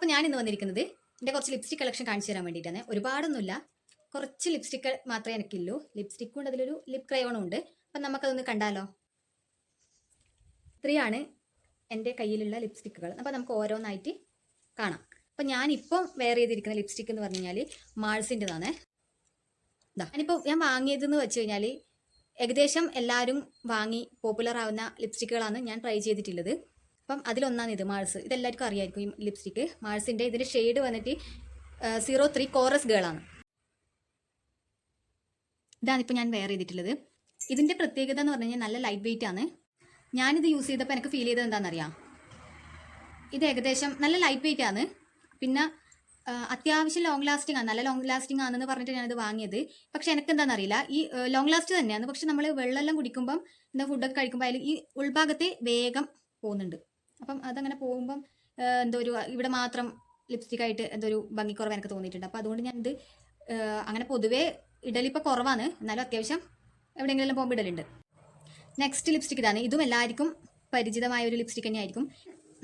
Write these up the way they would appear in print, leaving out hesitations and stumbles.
അപ്പോൾ ഞാൻ ഇന്ന് വന്നിരിക്കുന്നത് എൻ്റെ കുറച്ച് ലിപ്സ്റ്റിക് കളക്ഷൻ കാണിച്ചു തരാൻ വേണ്ടിയിട്ടാണ്. ഒരുപാടൊന്നുമില്ല, കുറച്ച് ലിപ്സ്റ്റിക് മാത്രമേ എനിക്കുള്ളൂ. ലിപ്സ്റ്റിക്കും ഉണ്ട്, അതിലൊരു ലിപ് ക്രയോണും ഉണ്ട്. അപ്പം നമുക്കതൊന്ന് കണ്ടാലോ. ഇത്രയാണ് എൻ്റെ കയ്യിലുള്ള ലിപ്സ്റ്റിക്കുകൾ. അപ്പോൾ നമുക്ക് ഓരോന്നായിട്ട് കാണാം. അപ്പം ഞാനിപ്പം വെയർ ചെയ്തിരിക്കുന്ന ലിപ്സ്റ്റിക് എന്ന് പറഞ്ഞു കഴിഞ്ഞാൽ മാൾസിൻ്റെതാണ്. ഞാനിപ്പോൾ ഞാൻ വാങ്ങിയതെന്ന് വെച്ച് കഴിഞ്ഞാൽ ഏകദേശം എല്ലാവരും വാങ്ങി പോപ്പുലർ ആവുന്ന ലിപ്സ്റ്റിക്കുകളാണ് ഞാൻ ട്രൈ ചെയ്തിട്ടുള്ളത്. അപ്പം അതിലൊന്നാണ് ഇത്, മാൾസ്. ഇതെല്ലാവർക്കും അറിയായിരിക്കും ഈ ലിപ്സ്റ്റിക്ക്. മാൾസിൻ്റെ ഇതിൻ്റെ ഷെയ്ഡ് വന്നിട്ട് 03 കോറസ് ഗേളാണ്. ഇതാണിപ്പോൾ ഞാൻ വെയർ ചെയ്തിട്ടുള്ളത്. ഇതിൻ്റെ പ്രത്യേകത എന്ന് പറഞ്ഞു കഴിഞ്ഞാൽ നല്ല ലൈറ്റ് വെയിറ്റ് ആണ്. ഞാനിത് യൂസ് ചെയ്തപ്പോൾ എനിക്ക് ഫീൽ ചെയ്തത് എന്താണെന്നറിയാം, ഇത് ഏകദേശം നല്ല ലൈറ്റ് വെയിറ്റ് ആണ്. പിന്നെ അത്യാവശ്യം ലോങ് ലാസ്റ്റിംഗ് ആണ്, നല്ല ലോങ് ലാസ്റ്റിംഗ് ആണെന്ന് പറഞ്ഞിട്ട് ഞാനത് വാങ്ങിയത്. പക്ഷെ എനിക്ക് എന്താണെന്നറിയില്ല, ഈ ലോങ് ലാസ്റ്റ് തന്നെയാണ്. പക്ഷെ നമ്മൾ വെള്ളമെല്ലാം കുടിക്കുമ്പം എന്താ ഫുഡൊക്കെ കഴിക്കുമ്പോൾ അതിൽ ഈ ഉൾഭാഗത്തെ വേഗം പോകുന്നുണ്ട്. അപ്പം അതങ്ങനെ പോകുമ്പം എന്തോ ഒരു ഇവിടെ മാത്രം ലിപ്സ്റ്റിക് ആയിട്ട് എന്തോ ഒരു ഭംഗിക്കുറവ് എനിക്ക് തോന്നിയിട്ടുണ്ട്. അപ്പോൾ അതുകൊണ്ട് ഞാനിത് അങ്ങനെ പൊതുവേ ഇടലിപ്പോൾ കുറവാണ്, എന്നാലും അത്യാവശ്യം എവിടെയെങ്കിലും പോകുമ്പോൾ ഇടലുണ്ട്. നെക്സ്റ്റ് ലിപ്സ്റ്റിക് ഇതാണ്. ഇതും എല്ലാവർക്കും പരിചിതമായ ഒരു ലിപ്സ്റ്റിക് തന്നെയായിരിക്കും.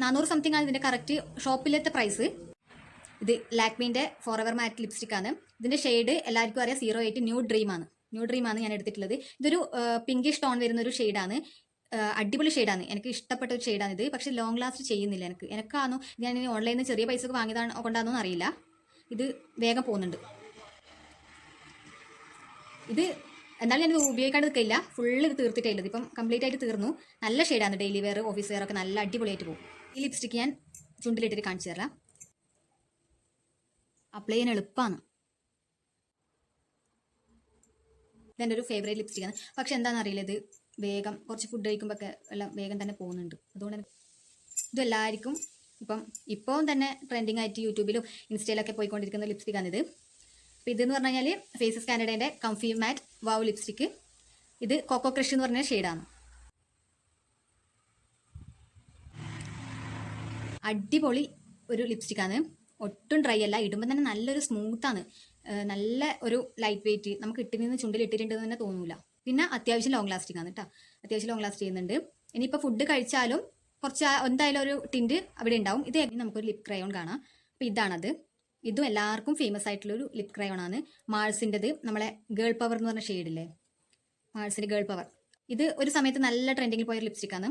400 സംതിങ് ആണ് ഇതിൻ്റെ കറക്റ്റ് ഷോപ്പിലത്തെ പ്രൈസ്. ഇത് ലാക്മീൻ്റെ ഫോറെവർ മാറ്റ് ലിപ്സ്റ്റിക് ആണ്. ഇതിൻ്റെ ഷെയ്ഡ് എല്ലാവർക്കും അറിയാം, 08 ന്യൂ ഡ്രീം ആണ് ഞാൻ എടുത്തിട്ടുള്ളത്. ഇതൊരു പിങ്കിഷ് ടോൺ വരുന്ന ഒരു ഷെയ്ഡാണ്. അടിപൊളി ഷെയ്ഡാണ്, എനിക്ക് ഇഷ്ടപ്പെട്ട ഒരു ഷെയ്ഡാണ് ഇത്. പക്ഷേ ലോങ് ലാസ്റ്റ് ചെയ്യുന്നില്ല. എനിക്കാണോ ഞാൻ ഓൺലൈനിൽ നിന്ന് ചെറിയ പൈസക്ക് വാങ്ങിയതാണ് കൊണ്ടാണെന്നൊന്നും അറിയില്ല, ഇത് വേഗം പോകുന്നുണ്ട്. ഇത് എന്നാലും ഞാനിത് ഉപയോഗിക്കാണ്ട് നിൽക്കില്ല, ഫുള്ള് ഇത് തീർത്തിട്ടുള്ളത്. ഇപ്പം കംപ്ലീറ്റ് ആയിട്ട് തീർന്നു. നല്ല ഷെയ്ഡാണ്, ഡെയിലി വെയർ ഓഫീസ് വെയർ ഒക്കെ നല്ല അടിപൊളിയായിട്ട് പോകും. ഈ ലിപ്സ്റ്റിക്ക് ഞാൻ ചുണ്ടിലിട്ടിട്ട് കാണിച്ചു തരാം. അപ്ലൈ ചെയ്യാൻ എളുപ്പമാണ്. ഇതെൻ്റെ ഒരു ഫേവറേറ്റ് ലിപ്സ്റ്റിക്കാണ്. പക്ഷെ എന്താണെന്ന് അറിയില്ല, ഇത് വേഗം കുറച്ച് ഫുഡ് കഴിക്കുമ്പോഴൊക്കെ എല്ലാം വേഗം തന്നെ പോകുന്നുണ്ട്. അതുകൊണ്ട് ഇതെല്ലാവർക്കും ഇപ്പോൾ തന്നെ ട്രെൻഡിങ് ആയിട്ട് യൂട്യൂബിലും ഇൻസ്റ്റയിലൊക്കെ പോയിക്കൊണ്ടിരിക്കുന്ന ലിപ്സ്റ്റിക്കാണിത്. അപ്പോൾ ഇതെന്ന് പറഞ്ഞു കഴിഞ്ഞാൽ ഫേസസ് കാനഡേൻ്റെ കംഫി മാറ്റ് വാവ് ലിപ്സ്റ്റിക്ക്. ഇത് കോക്കോ ക്രഷ് എന്ന് പറഞ്ഞ ഷെയ്ഡാണ്. അടിപൊളി ഒരു ലിപ്സ്റ്റിക്കാണ്, ഒട്ടും ഡ്രൈ അല്ല, ഇടുമ്പോൾ തന്നെ നല്ലൊരു സ്മൂത്താണ്, നല്ല ഒരു ലൈറ്റ് വെയിറ്റ്. നമുക്ക് ഇട്ടിരുന്ന് ചുണ്ടിൽ ഇട്ടിട്ടുണ്ടെന്ന് തന്നെ തോന്നൂല. പിന്നെ അത്യാവശ്യം ലോങ് ലാസ്റ്റിംഗ് ആണ് കേട്ടോ, അത്യാവശ്യം ലോങ് ലാസ്റ്റ് ചെയ്യുന്നുണ്ട്. ഇനിയിപ്പോൾ ഫുഡ് കഴിച്ചാലും കുറച്ച് എന്തായാലും ഒരു ടിൻറ്റ് അവിടെ ഉണ്ടാവും. ഇത് നമുക്കൊരു ലിപ് ക്രയോൺ കാണാം. അപ്പോൾ ഇതാണത്. ഇതും എല്ലാവർക്കും ഫേമസ് ആയിട്ടുള്ളൊരു ലിപ് ക്രയോൺ ആണ്. മാൾസിൻ്റെത്, നമ്മളെ ഗേൾ പവർ എന്ന് പറഞ്ഞ ഷെയ്ഡില്ലേ, മാൾസിൻ്റെ ഗേൾ പവർ. ഇത് ഒരു സമയത്ത് നല്ല ട്രെൻഡിങ്ങിൽ പോയ ലിപ്സ്റ്റിക്കാണ്,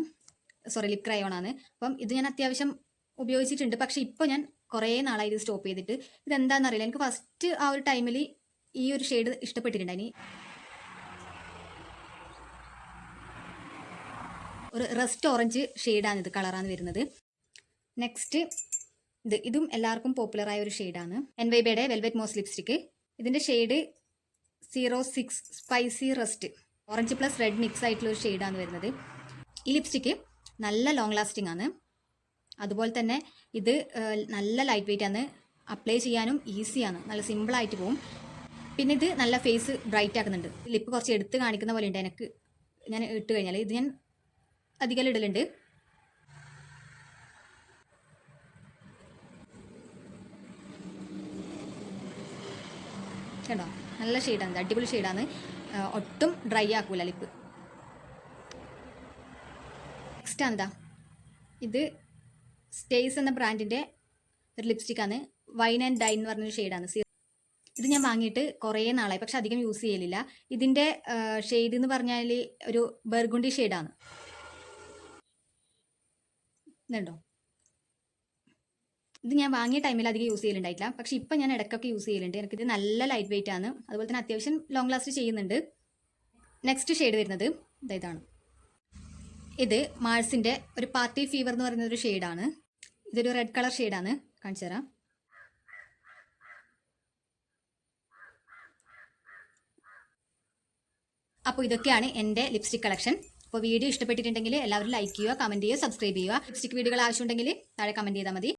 ലിപ് ക്രയോൺ ആണ്. അപ്പം ഇത് ഞാൻ അത്യാവശ്യം ഉപയോഗിച്ചിട്ടുണ്ട്. പക്ഷെ ഇപ്പോൾ ഞാൻ കുറേ നാളായി ഇത് സ്റ്റോപ്പ് ചെയ്തിട്ട്. ഇതെന്താണെന്ന് അറിയില്ല, എനിക്ക് ഫസ്റ്റ് ആ ഒരു ടൈമിൽ ഈ ഒരു ഷെയ്ഡ് ഇഷ്ടപ്പെട്ടിട്ടുണ്ടായി. ഒരു റസ്റ്റ് ഓറഞ്ച് ഷെയ്ഡാണ്, ഇത് കളറാണ് വരുന്നത്. നെക്സ്റ്റ് ഇതും എല്ലാവർക്കും പോപ്പുലറായ ഒരു ഷെയ്ഡാണ്, എൻവൈബയുടെ വെൽവെറ്റ് മോസ് ലിപ്സ്റ്റിക്ക്. ഇതിൻ്റെ shade 06 spicy rest, orange plus red mix ആയിട്ടുള്ള ഒരു ഷെയ്ഡാണ് വരുന്നത്. ഈ ലിപ്സ്റ്റിക്ക് നല്ല ലോങ് ലാസ്റ്റിംഗ് ആണ്. അതുപോലെ തന്നെ ഇത് നല്ല ലൈറ്റ് വെയിറ്റ് ആണ്, അപ്ലൈ ചെയ്യാനും ഈസിയാണ്, നല്ല സിമ്പിളായിട്ട് പോകും. പിന്നെ ഇത് നല്ല ഫേസ് ബ്രൈറ്റ് ആക്കുന്നുണ്ട്. ലിപ്പ് കുറച്ച് എടുത്ത് കാണിക്കുന്ന പോലെ ഉണ്ട് എനിക്ക്, ഞാൻ ഇട്ട് കഴിഞ്ഞാൽ. ഇത് ഞാൻ അധികം ഇടലുണ്ട്. കേട്ടോ, നല്ല ഷെയ്ഡാണ്, അടിപൊളി ഷെയ്ഡാണ്, ഒട്ടും ഡ്രൈ ആക്കൂല ലിപ്പ്. നെക്സ്റ്റ് എന്താ, ഇത് സ്റ്റേസ് എന്ന ബ്രാൻഡിൻ്റെ ഒരു ലിപ്സ്റ്റിക്കാണ്, വൈൻ ആൻഡ് ഡൈൻ എന്ന് പറഞ്ഞൊരു ഷെയ്ഡാണ്. ഇത് ഞാൻ വാങ്ങിയിട്ട് കുറേ നാളായി, പക്ഷെ അധികം യൂസ് ചെയ്യലില്ല. ഇതിൻ്റെ ഷെയ്ഡ് എന്ന് പറഞ്ഞാൽ ഒരു ബർഗുണ്ടി ഷെയ്ഡാണ്. ഇതുണ്ടോ, ഇത് ഞാൻ വാങ്ങിയ ടൈമിൽ അധികം യൂസ് ചെയ്യലുണ്ടായിട്ടില്ല, പക്ഷെ ഇപ്പം ഞാൻ ഇടയ്ക്കൊക്കെ യൂസ് ചെയ്യലുണ്ട്. എനിക്കിത് നല്ല ലൈറ്റ് വെയിറ്റ് ആണ്, അതുപോലെ തന്നെ അത്യാവശ്യം ലോങ് ലാസ്റ്റ് ചെയ്യുന്നുണ്ട്. നെക്സ്റ്റ് ഷെയ്ഡ് വരുന്നത് ഇതാണ്. ഇത് മാൾസിൻ്റെ ഒരു പാർട്ടി ഫീവർ എന്ന് പറയുന്ന ഒരു ഷെയ്ഡാണ്. ഇതൊരു റെഡ് കളർ ഷെയ്ഡാണ്, കാണിച്ചു തരാം. അപ്പോൾ ഇതൊക്കെയാണ് എൻ്റെ ലിപ്സ്റ്റിക് കളക്ഷൻ. അപ്പോൾ വീഡിയോ ഇഷ്ടപ്പെട്ടിട്ടുണ്ടെങ്കിൽ എല്ലാവരും ലൈക്ക് ചെയ്യുക, കമൻറ്റ് ചെയ്യുക, സബ്സ്ക്രൈബ് ചെയ്യുക. ലിപ്സ്റ്റിക് വീഡിയോകൾ ആവശ്യമുണ്ടെങ്കിൽ താഴെ കമൻറ്റ് ചെയ്താൽ മതി.